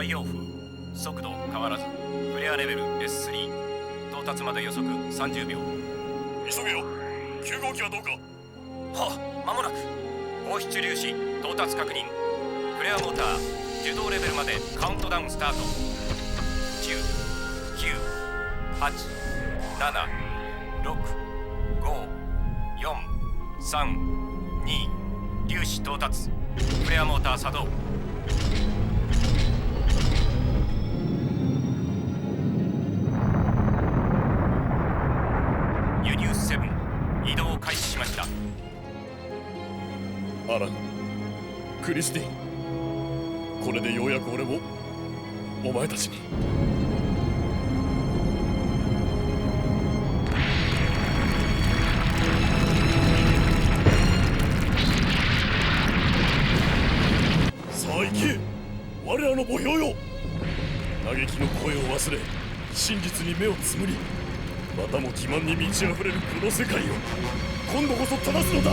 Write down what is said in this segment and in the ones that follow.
太陽風、速度変わらず、フレアレベル S3、到達まで予測30秒。急げよ。9号機はどうか。は、間もなく。放出粒子到達確認。フレアモーター受動レベルまでカウントダウンスタート。10、9、8、7、6、5、4、3、2、粒子到達。フレアモーター作動。ユニウス7移動を開始しました。アラン、クリスティン、これでようやく俺もお前たちに。さあ行け、我らの墓標よ。嘆きの声を忘れ、真実に目をつむり、またも欺瞞に満ち溢れるこの世界を今度こそ正すのだ。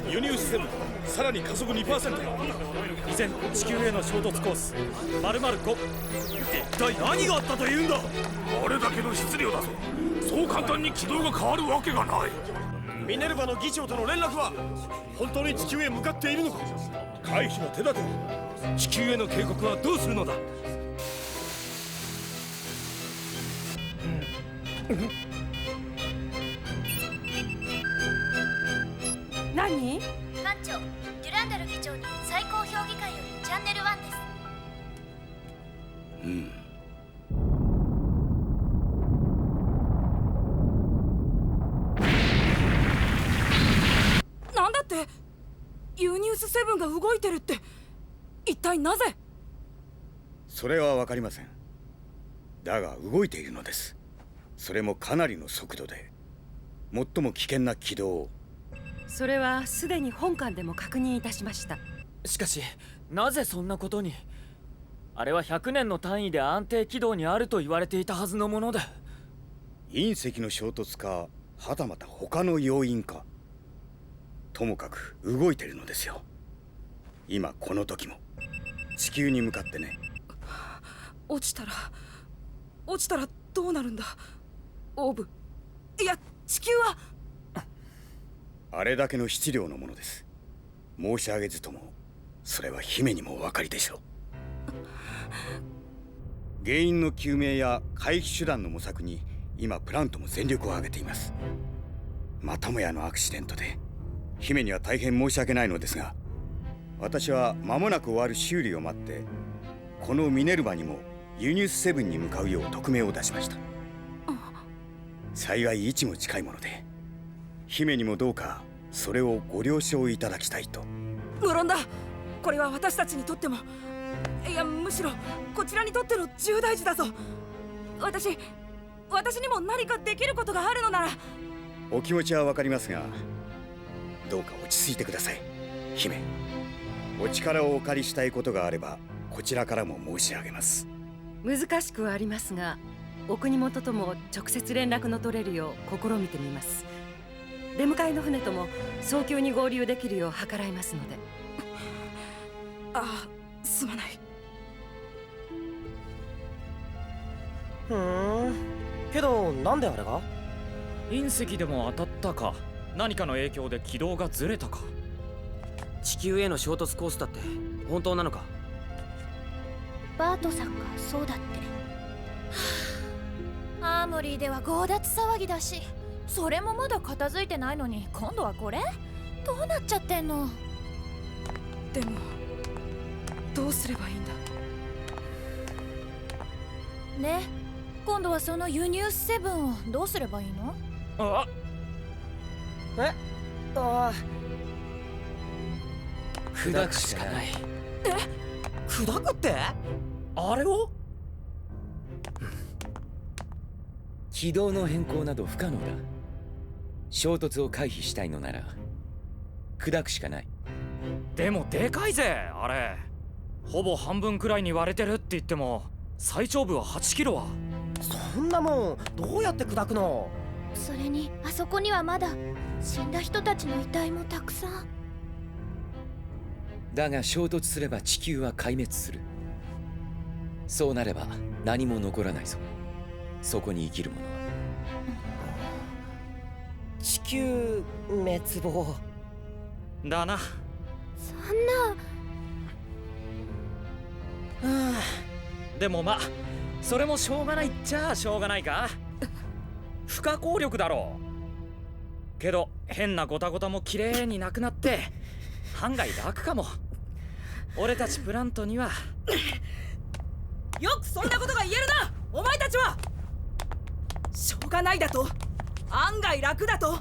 ユニウス7、さらに加速 2%。 以前地球への衝突コース〇〇5。一体何があったというんだ。あれだけの質量だぞ。そう簡単に軌道が変わるわけがない。ミネルヴァの議長との連絡は。本当に地球へ向かっているのか。回避の手立てを。地球への警告はどうするのだ。何？艦長、デュランダル議長に最高評議会よりチャンネル1です。なんだって？ユニウス7が動いてるって、一体なぜ？それは分かりません。だが動いているのです。それもかなりの速度で、最も危険な軌道を。それはすでに本艦でも確認いたしました。しかしなぜそんなことに。あれは100年の単位で安定軌道にあると言われていたはずのもので。隕石の衝突か、はたまた他の要因か。ともかく動いてるのですよ。今この時も地球に向かってね。落ちたらどうなるんだ。オーブ、いや地球は。あれだけの質量のものです。申し上げずともそれは姫にもお分かりでしょう。原因の究明や回避手段の模索に今プラントも全力を挙げています。またもやのアクシデントで姫には大変申し訳ないのですが、私は間もなく終わる修理を待ってこのミネルヴァにもユニウス7に向かうよう匿名を出しました。幸い位置も近いもので、姫にもどうかそれをご了承いただきたいと。無論だ。これは私たちにとっても、いやむしろこちらにとっての重大事だぞ。私にも何かできることがあるのなら。お気持ちはわかりますが、どうか落ち着いてください。姫、お力をお借りしたいことがあればこちらからも申し上げます。難しくはありますが、お国元とも直接連絡の取れるよう試みてみます。出迎えの船とも早急に合流できるよう計らいますので。ああ、すまない。けどなんであれが？隕石でも当たったか、何かの影響で軌道がずれたか。地球への衝突コースだって本当なのか？バートさんがそうだって。アーモリーでは強奪騒ぎだし、それもまだ片付いてないのに今度はこれ？どうなっちゃってんの？でもどうすればいいんだね。今度はそのユニウスセブンをどうすればいいの？あ砕くしかない。砕くって？あれを？軌道の変更など不可能だ。衝突を回避したいのなら砕くしかない。でもでかいぜあれ。ほぼ半分くらいに割れてるって言っても最長部は8キロは。そんなもんどうやって砕くの？それにあそこにはまだ死んだ人たちの遺体もたくさん。だが衝突すれば地球は壊滅する。そうなれば何も残らないぞ。そこに生きる者は。地球滅亡だな。そんな。でもまあそれもしょうがないっちゃしょうがないか。不可抗力だろう。けど変なゴタゴタもきれいになくなって案外楽かも。俺たちプラントには。よくそんなことが言えるな、お前たちは。しょうがないだと？案外楽だと？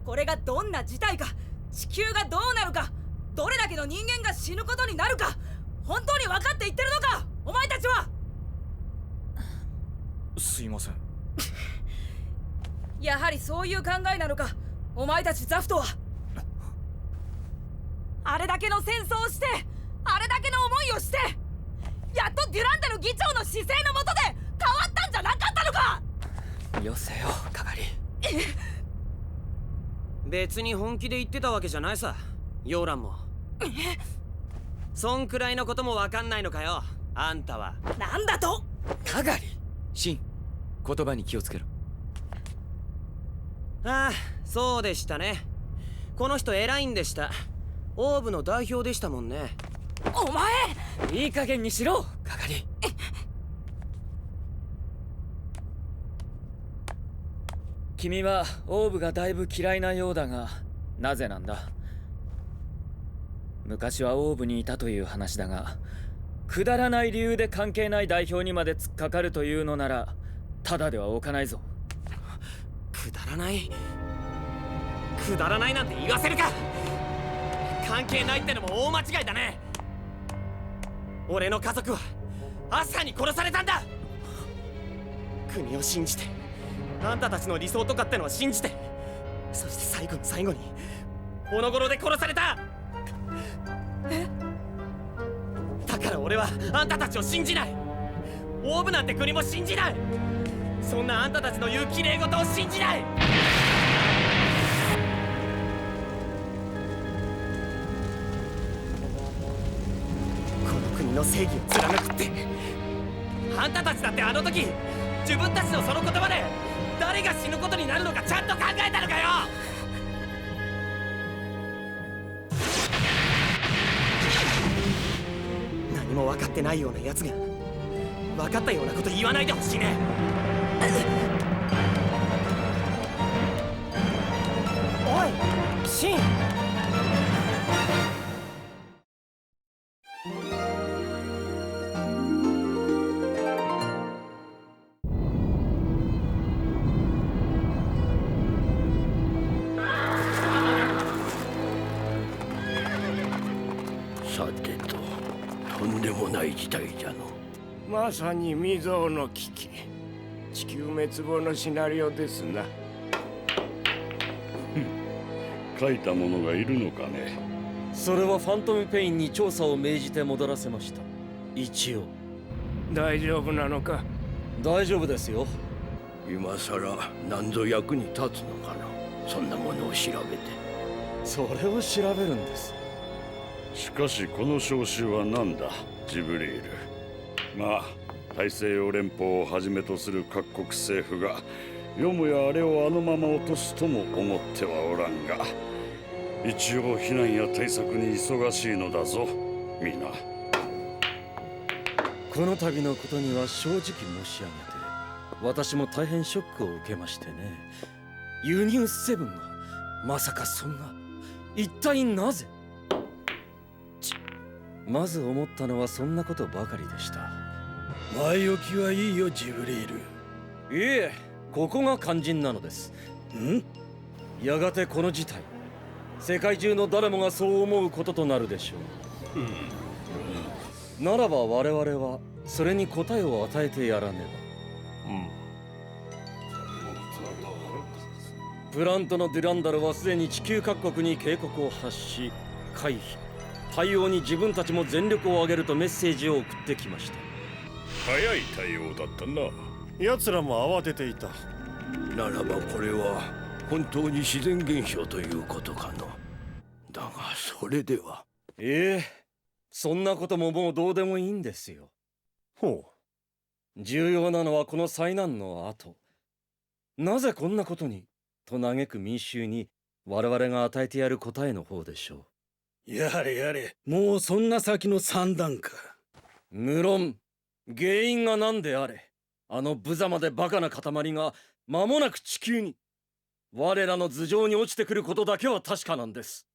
これがどんな事態か、地球がどうなるか、どれだけの人間が死ぬことになるか、本当に分かって言ってるのか、お前たちは。すいません。やはりそういう考えなのか、お前たちザフトは。あれだけの戦争をして、あれだけの思いをして、やっとデュランダル議長の姿勢のもとで変わったんじゃなかったのか。よせよ係。別に本気で言ってたわけじゃないさ、ヨーランも。そんくらいのこともわかんないのかよ、あんたは。なんだと？係。シン、言葉に気をつけろ。ああ、そうでしたね。この人偉いんでした。オーブの代表でしたもんね。お前、いい加減にしろ係。君はオーブがだいぶ嫌いなようだが、なぜなんだ？昔はオーブにいたという話だが、くだらない理由で関係ない代表にまで突っかかるというのならただでは置かないぞ。くだらない？くだらないなんて言わせるか。関係ないってのも大間違いだね。俺の家族はアスカに殺されたんだ。国を信じて、あんたたちの理想とかってのは信じて、そして最後の最後にオノゴロで殺された。だから俺はあんたたちを信じない。オーブなんて国も信じない。そんなあんたたちの言う綺麗事を信じない。この国の正義を貫くって、あんたたちだってあの時自分たちのその言葉で誰が死ぬことになるのかちゃんと考えたのかよ。何も分かってないようなやつが分かったようなこと言わないでほしいね。おいシン。さてと、とんでもない事態じゃの。まさに未曾有の危機、地球滅亡のシナリオですな。書いた者がいるのかね。それはファントムペインに調査を命じて戻らせました。一応。大丈夫なのか？大丈夫ですよ。今さら何ぞ役に立つのかな、そんなものを調べて。それを調べるんです。しかしこの召集は何だ、ジブリール。まあ大西洋連邦をはじめとする各国政府がよもやあれをあのまま落とすとも思ってはおらんが、一応避難や対策に忙しいのだぞ、皆。この度のことには正直申し上げて、私も大変ショックを受けましてね。ユニウス7がまさかそんな、一体なぜ？まず思ったのはそんなことばかりでした。前置きはいいよ、ジブリール。いえ、ここが肝心なのです。やがてこの事態、世界中の誰もがそう思うこととなるでしょう。ならば我々はそれに答えを与えてやらねば。プラントのデュランダルはすでに地球各国に警告を発し、回避対応に自分たちも全力を挙げるとメッセージを送ってきました。早い対応だったな。奴らも慌てていた。ならばこれは本当に自然現象ということかの。だがそれでは。そんなことももうどうでもいいんですよ。ほう。重要なのはこの災難の後、なぜこんなことにと嘆く民衆に我々が与えてやる答えの方でしょう。やれやれ、もうそんな先の算段か。無論原因が何であれ、あの無様でバカな塊が間もなく地球に、我らの頭上に落ちてくることだけは確かなんです。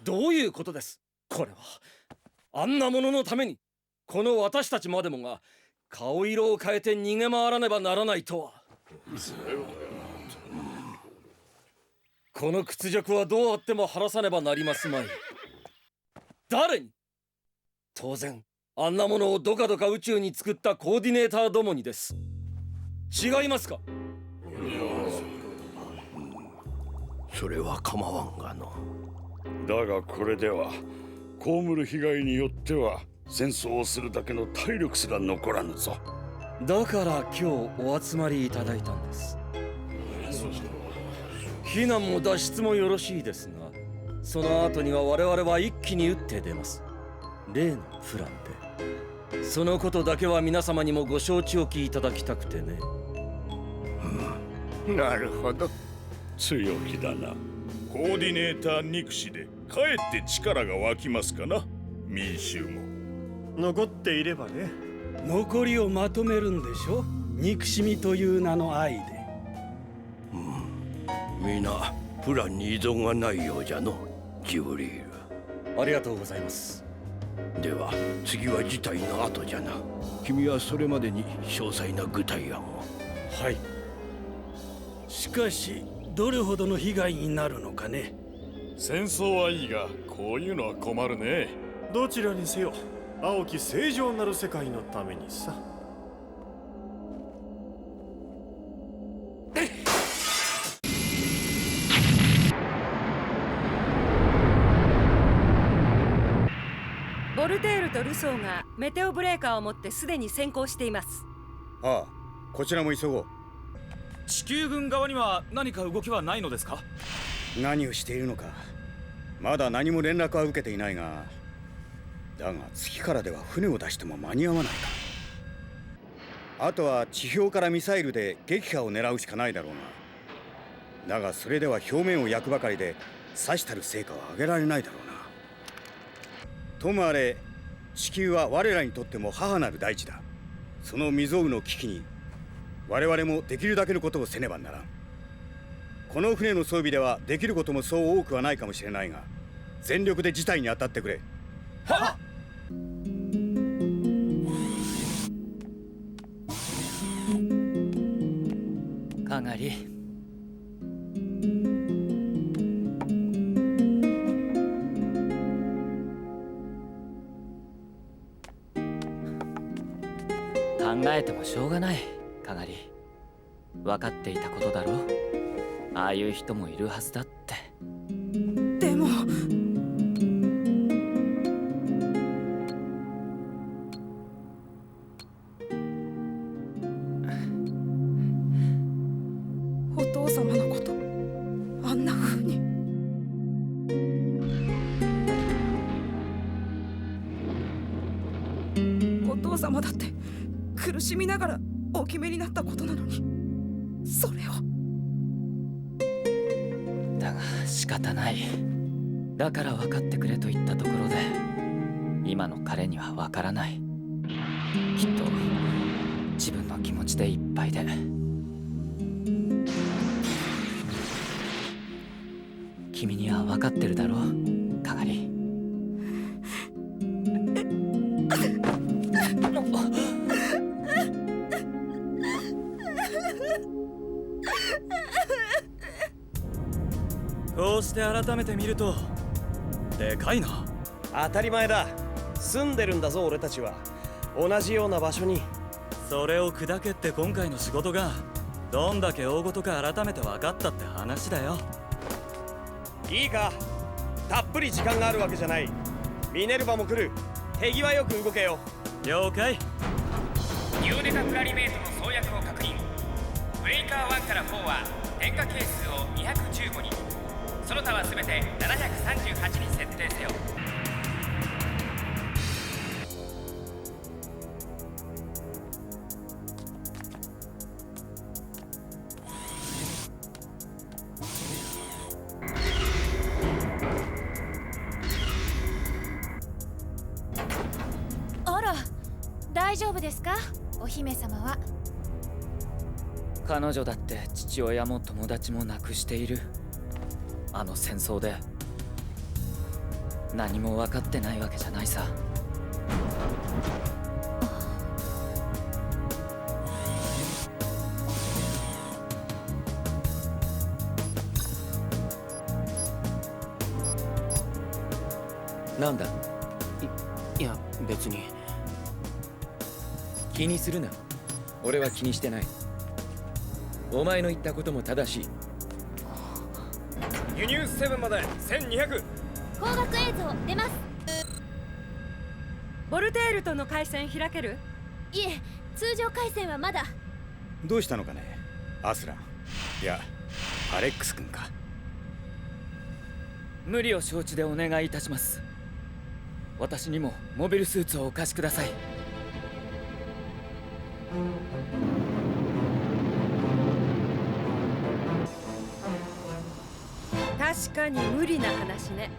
どういうことです、これは。あんなもののためにこの私たちまでもが顔色を変えて逃げ回らねばならないとは。この屈辱はどうあっても晴らさねばなりますまい。誰に？当然あんなものをどかどか宇宙に作ったコーディネーターどもにです。違いますか？それは構わんがの。だがこれでは被る被害によっては戦争をするだけの体力すら残らぬぞ。だから今日お集まりいただいたんです。避難も脱出もよろしいですが、その後には我々は一気に打って出ます。例のプランで。そのことだけは皆様にもご承知おきいただきたくてね。なるほど。強気だな。コーディネーター憎しでかえって力が湧きますかな、民衆も。残っていればね。残りをまとめるんでしょ、憎しみという名の愛で。皆プランに依存がないようじゃの、ジブリール。ありがとうございます。では次は事態の後じゃな。君はそれまでに詳細な具体案を。はい。しかしどれほどの被害になるのかね。戦争はいいがこういうのは困るね。どちらにせよ青き正常なる世界のためにさ。ボルテールとルソーがメテオブレーカーを持ってすでに先行しています。ああ、こちらも急ごう。地球軍側には何か動きはないのですか？何をしているのかまだ何も連絡は受けていないが、だが月からでは船を出しても間に合わないか。あとは地表からミサイルで撃破を狙うしかないだろうな。だがそれでは表面を焼くばかりでさしたる成果は上げられないだろうな。ともあれ地球は我らにとっても母なる大地だ。その未曾有の危機に我々もできるだけのことをせねばならん。この船の装備ではできることもそう多くはないかもしれないが、全力で事態に当たってくれ。はっ。かがり、考えてもしょうがない。かがり、分かっていたことだろう。ああいう人もいるはずだって。でも様だって苦しみながらお決めになったことなのに、それを。だが仕方ない。だから分かってくれと言ったところで今の彼には分からない。きっと自分の気持ちでいっぱいで。君には分かってるだろう、かがり。こうして改めて見るとでかいな。当たり前だ。住んでるんだぞ俺たちは。同じような場所に。それを砕けって今回の仕事がどんだけ大事か改めて分かったって話だよ。いいか、たっぷり時間があるわけじゃない。ミネルヴァも来る。手際よく動けよ。了解。ニューデタクラリメイトの創薬を確認。ブレイカー1から4は電化係数を215に、その他は全て738に設定せよ。あら、大丈夫ですかお姫様は。彼女だって父親も友達も亡くしている。あの戦争で何も分かってないわけじゃないさ。なんだ。いや別に。気にするな。俺は気にしてない。お前の言ったことも正しい。輸入7まで1200。光学映像出ます。ボルテールとの回線開ける？いえ、通常回線はまだ。どうしたのかね、アスラン。いや、アレックス君か。無理を承知でお願いいたします。私にもモビルスーツをお貸しください。確かに無理な話ね。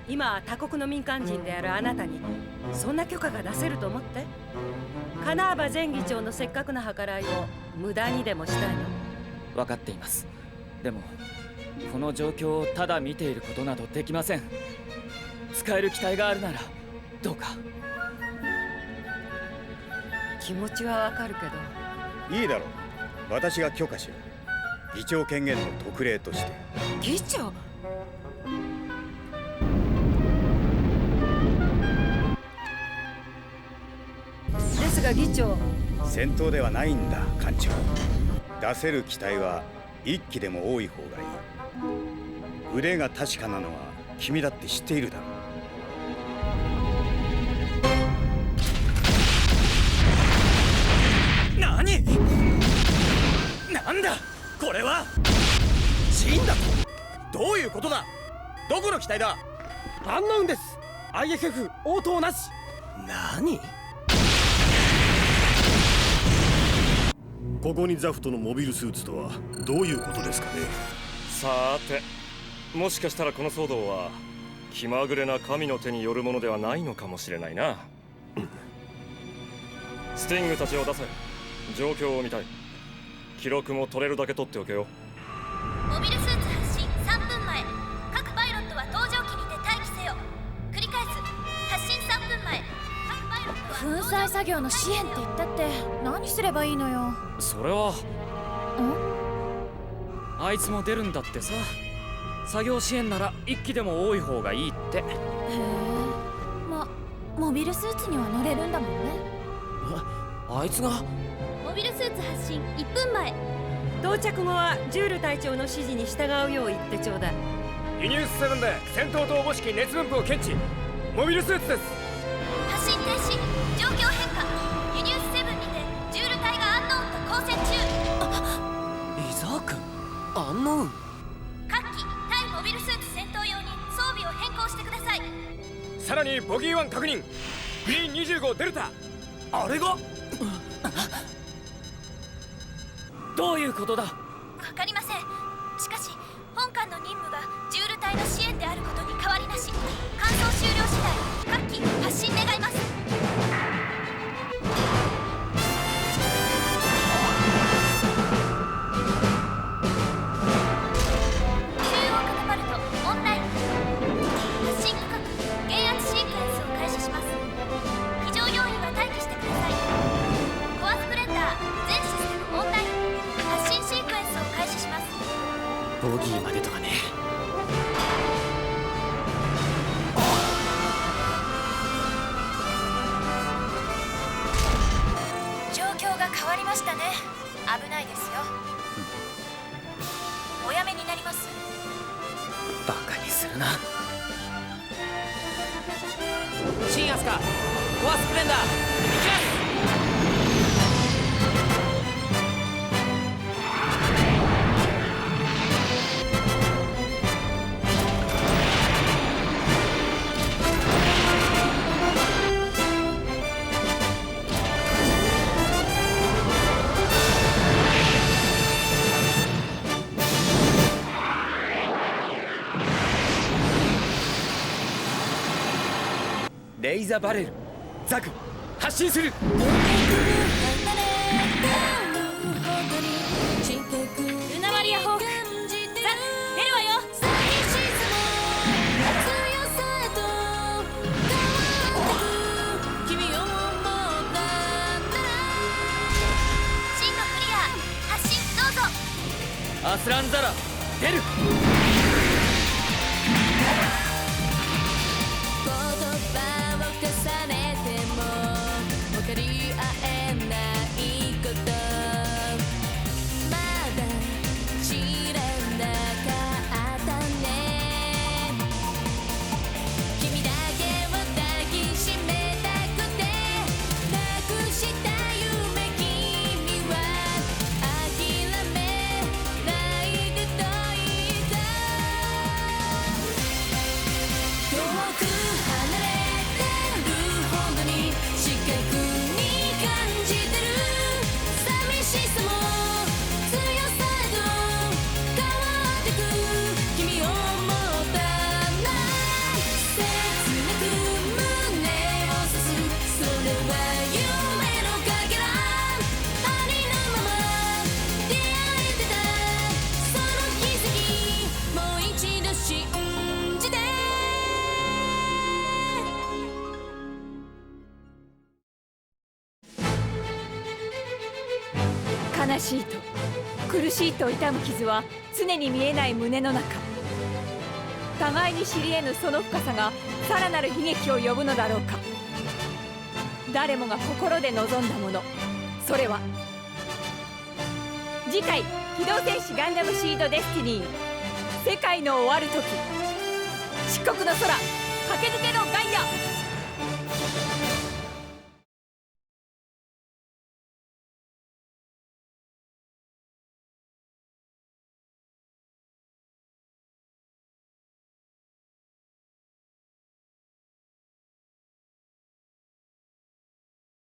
今他国の民間人であるあなたにそんな許可が出せると思って？カナーバ前議長のせっかくな計らいを無駄にでもしたいの？分かっています。でもこの状況をただ見ていることなどできません。使える機体があるならどうか。気持ちはわかるけど。いいだろう、私が許可しろ。議長権限の特例として。議長？ですが議長、戦闘ではないんだ艦長。出せる機体は1機でも多い方がいい。腕が確かなのは君だって知っているだろう。何？なんだこれは。死んだと？どういうことだ？どこの機体だ？アンノウンです。 IFF 応答なし。何？ここにザフトのモビルスーツとはどういうことですかね。さーて、もしかしたらこの騒動は気まぐれな神の手によるものではないのかもしれないな。スティングたちを出せ。状況を見たい。記録も取れるだけ取っておけよ。モビルスーツ発進3分前。各パイロットは搭乗機にて待機せよ。繰り返す。発進3分前。各パイロットは粉砕作業の支援って言ったって何すればいいのよ。それはあいつも出るんだってさ。作業支援なら1機でも多い方がいいって。へえ。モビルスーツには乗れるんだもんね。あいつが？モビルスーツ発進1分前。到着後はジュール隊長の指示に従うよう言ってちょうだい。ユニウス7で戦闘とおぼしき熱分布を検知。モビルスーツです。発進停止。状況変化。ユニウス7にてジュール隊がアンノウンと交戦中。イザー君、アンノウン。各機対モビルスーツ戦闘用に装備を変更してください。さらにボギー1確認。B25 デルタ。あれがどういうことだ？わかりません。しかし本艦の任務がジュール隊の支援であることに変わりなし。完走終了次第各機発進願います。中央カタパルトオンライン。発進区画減圧シークエンスを開始します。非常用員は待機してください。コアスプレンダー全システムオンライン。発進シークエンスを開始します。ボギーまでとはね。状況が変わりましたね。危ないですよ。おやめになります。バカにするな。新アスカコアスプレンダー行きます。レイザバレルザク発進する。ルナマリア・ホークザ出るわよ。進路クリア。発進どうぞ。アスランザラ出る。悲しいと苦しいと痛む傷は常に見えない胸の中。互いに知り得ぬその深さがさらなる悲劇を呼ぶのだろうか。誰もが心で望んだもの、それは次回「機動戦士ガンダムシードデスティニー」世界の終わる時、漆黒の空駆け抜けろガイア。